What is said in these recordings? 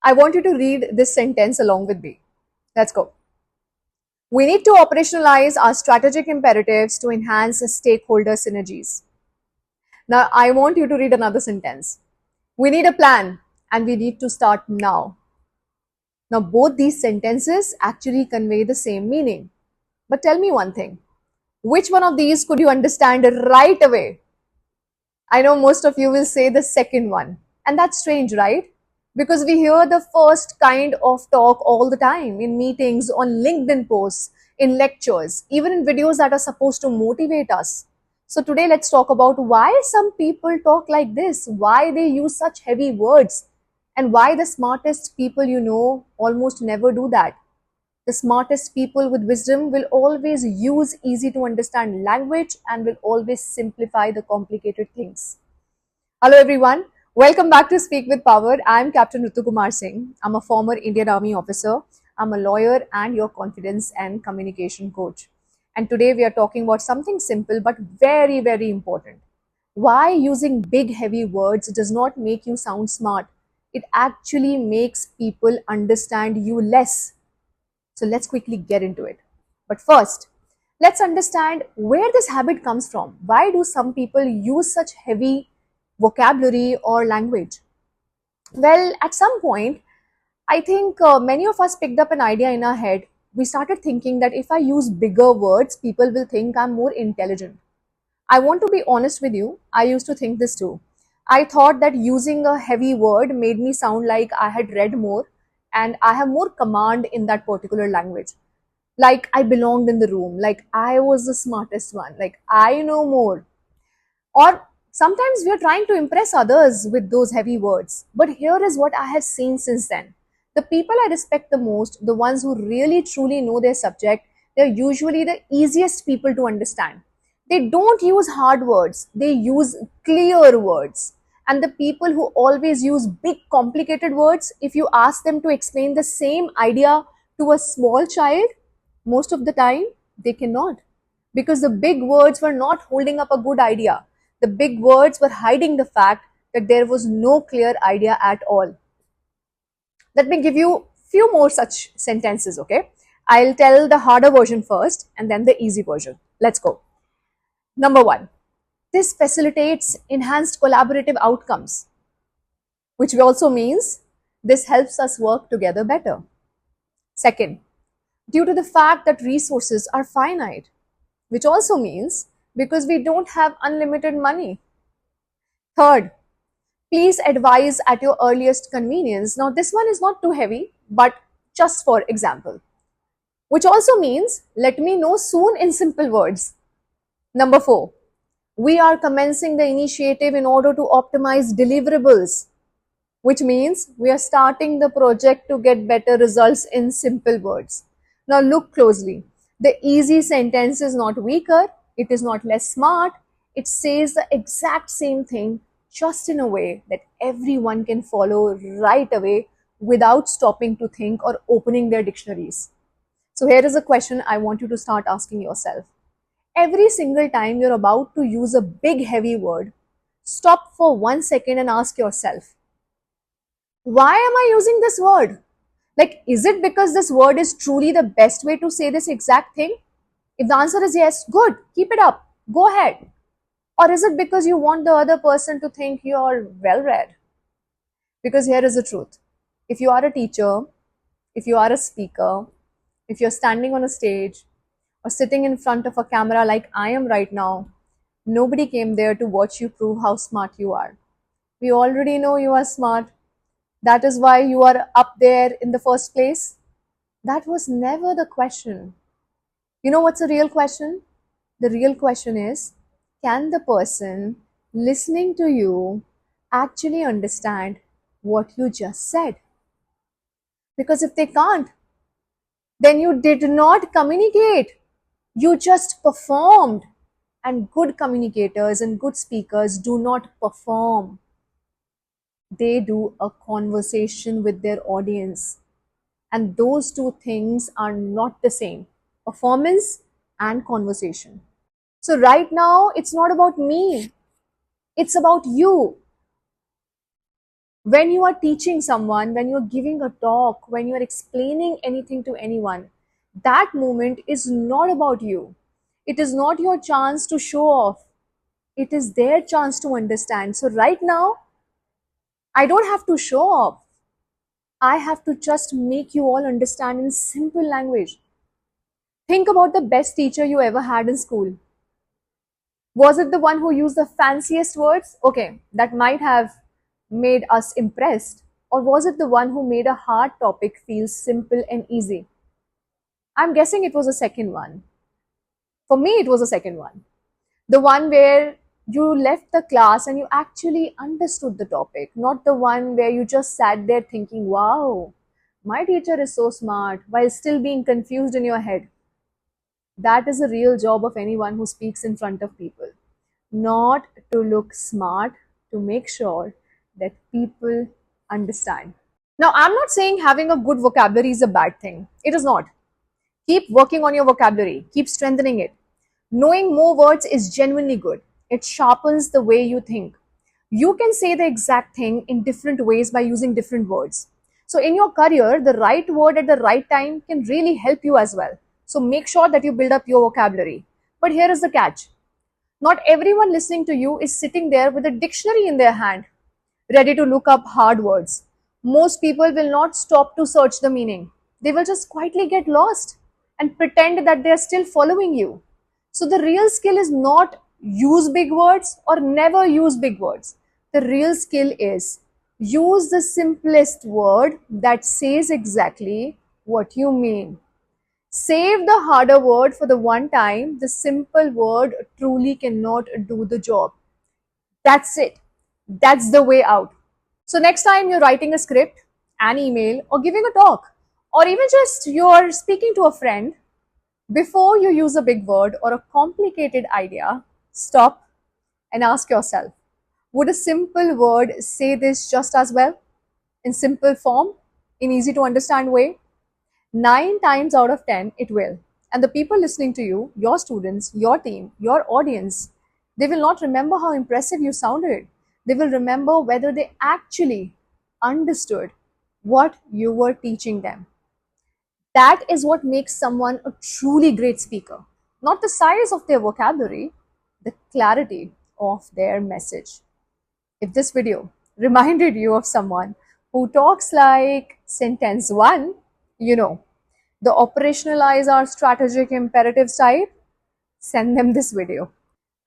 I want you to read this sentence along with me. Let's go. We need to operationalize our strategic imperatives to enhance stakeholder synergies. Now, I want you to read another sentence. We need a plan and we need to start now. Now, both these sentences actually convey the same meaning. But tell me one thing, which one of these could you understand right away? I know most of you will say the second one. And that's strange, right? Because we hear the first kind of talk all the time in meetings, on LinkedIn posts, in lectures, even in videos that are supposed to motivate us. So today let's talk about why some people talk like this, why they use such heavy words, and why the smartest people you know almost never do that. The smartest people with wisdom will always use easy to understand language and will always simplify the complicated things. Hello everyone, welcome back to Speak with Power. I'm Captain Ritu Kumar Singh. I'm a former Indian Army officer. I'm a lawyer and your confidence and communication coach. And today we are talking about something simple but very, very important. Why using big, heavy words does not make you sound smart. It actually makes people understand you less. So let's quickly get into it. But first, let's understand where this habit comes from. Why do some people use such heavy vocabulary or language? Well, at some point, I think many of us picked up an idea in our head. We started thinking that if I use bigger words, people will think I'm more intelligent. I want to be honest with you, I used to think this too. I thought that using a heavy word made me sound like I had read more and I have more command in that particular language. Like I belonged in the room, like I was the smartest one, like I know more. Or sometimes we are trying to impress others with those heavy words. But here is what I have seen since then. The people I respect the most, the ones who really truly know their subject, they're usually the easiest people to understand. They don't use hard words, they use clear words. And the people who always use big, complicated words, if you ask them to explain the same idea to a small child, most of the time they cannot, because the big words were not holding up a good idea. The big words were hiding the fact that there was no clear idea at all. Let me give you few more such sentences, okay? I'll tell the harder version first and then the easy version. Let's go. Number 1. This facilitates enhanced collaborative outcomes, which also means this helps us work together better. Second, due to the fact that resources are finite, which also means because we don't have unlimited money. Third, please advise at your earliest convenience. Now, this one is not too heavy, but just for example, which also means let me know soon in simple words. Number 4, we are commencing the initiative in order to optimize deliverables, which means we are starting the project to get better results in simple words. Now look closely. The easy sentence is not weaker, it is not less smart, it says the exact same thing just in a way that everyone can follow right away without stopping to think or opening their dictionaries. So here is a question I want you to start asking yourself. Every single time you're about to use a big heavy word, stop for 1 second and ask yourself, why am I using this word? Like, is it because this word is truly the best way to say this exact thing? If the answer is yes, good, keep it up, go ahead. Or is it because you want the other person to think you're well read? Because here is the truth. If you are a teacher, if you are a speaker, if you're standing on a stage or sitting in front of a camera like I am right now, nobody came there to watch you prove how smart you are. We already know you are smart. That is why you are up there in the first place. That was never the question. You know what's the real question? The real question is, can the person listening to you actually understand what you just said? Because if they can't, then you did not communicate. You just performed. And good communicators and good speakers do not perform. They do a conversation with their audience. And those two things are not the same, performance and conversation. So, right now, it's not about me, it's about you. When you are teaching someone, when you are giving a talk, when you are explaining anything to anyone, that moment is not about you. It is not your chance to show off. It is their chance to understand. So, right now, I don't have to show off. I have to just make you all understand in simple language. Think about the best teacher you ever had in school. Was it the one who used the fanciest words? Okay, that might have made us impressed. Or was it the one who made a hard topic feel simple and easy? I'm guessing it was the second one. For me, it was the second one. The one where you left the class and you actually understood the topic, not the one where you just sat there thinking, wow, my teacher is so smart, while still being confused in your head. That is the real job of anyone who speaks in front of people. Not to look smart, to make sure that people understand. Now, I'm not saying having a good vocabulary is a bad thing. It is not. Keep working on your vocabulary, keep strengthening it. Knowing more words is genuinely good. It sharpens the way you think. You can say the exact thing in different ways by using different words. So, in your career, the right word at the right time can really help you as well. So, make sure that you build up your vocabulary. But here is the catch: not everyone listening to you is sitting there with a dictionary in their hand, ready to look up hard words. Most people will not stop to search the meaning. They will just quietly get lost and pretend that they are still following you. So the real skill is not use big words or never use big words. The real skill is use the simplest word that says exactly what you mean. Save the harder word for the one time the simple word truly cannot do the job. That's it. That's the way out. So next time you're writing a script, an email, or giving a talk, or even just you're speaking to a friend, before you use a big word or a complicated idea, stop and ask yourself, would a simple word say this just as well? In simple form? In easy to understand way? 9 times out of 10, it will. And the people listening to you, your students, your team, your audience, they will not remember how impressive you sounded. They will remember whether they actually understood what you were teaching them. That is what makes someone a truly great speaker. Not the size of their vocabulary, the clarity of their message. If this video reminded you of someone who talks like sentence one, you know, the operationalize our strategic imperatives type, send them this video.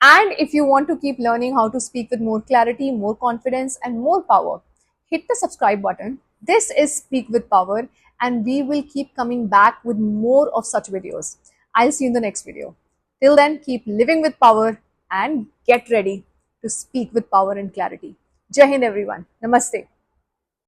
And if you want to keep learning how to speak with more clarity, more confidence, and more power, hit the subscribe button. This is Speak with Power, and we will keep coming back with more of such videos. I'll see you in the next video. Till then, keep living with power and get ready to speak with power and clarity. Jai Hind, everyone. Namaste.